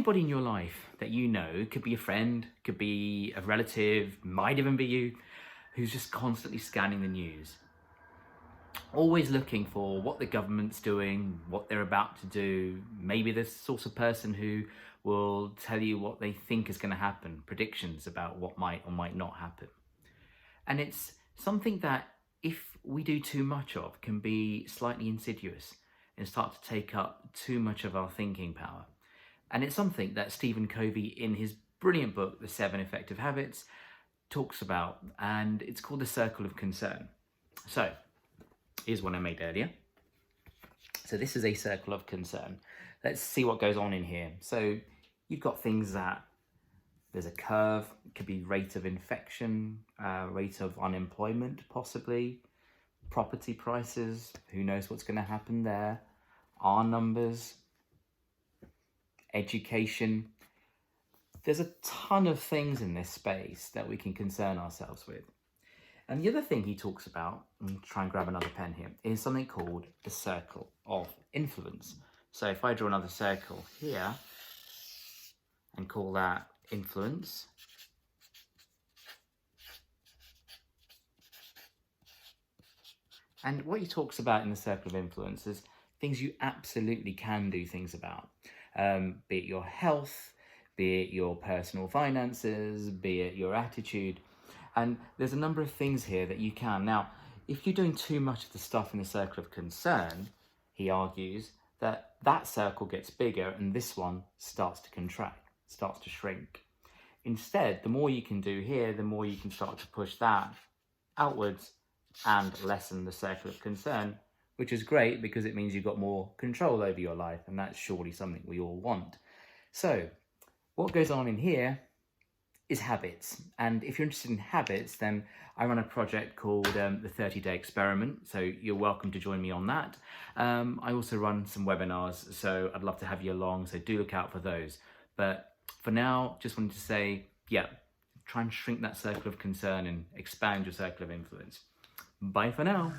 anybody in your life that you know, could be a friend, could be a relative, might even be you, who's just constantly scanning the news, always looking for what the government's doing, what they're about to do. Maybe the sort of person who will tell you what they think is going to happen, predictions about what might or might not happen. And it's something that, if we do too much of, can be slightly insidious and start to take up too much of our thinking power. And it's something that Stephen Covey, in his brilliant book, The 7 Effective Habits, talks about, and it's called the circle of concern. So here's one I made earlier. So this is a circle of concern. Let's see what goes on in here. So you've got things that there's a curve. It could be rate of infection, rate of unemployment, possibly property prices. Who knows what's going to happen there? R numbers, education. There's a ton of things in this space that we can concern ourselves with. And the other thing he talks about, and try and grab another pen here, is something called the circle of influence. So if I draw another circle here and call that influence, and what he talks about in the circle of influence is things you absolutely can do things about, be it your health, be it your personal finances, be it your attitude. And there's a number of things here that you can. Now, if you're doing too much of the stuff in the circle of concern, he argues that that circle gets bigger and this one starts to contract, starts to shrink. Instead, the more you can do here, the more you can start to push that outwards and lessen the circle of concern, which is great because it means you've got more control over your life, and that's surely something we all want. So what goes on in here is habits. And if you're interested in habits, then I run a project called the 30-Day Experiment. So you're welcome to join me on that. I also run some webinars, so I'd love to have you along. So do look out for those. But for now, just wanted to say, yeah, try and shrink that circle of concern and expand your circle of influence. Bye for now.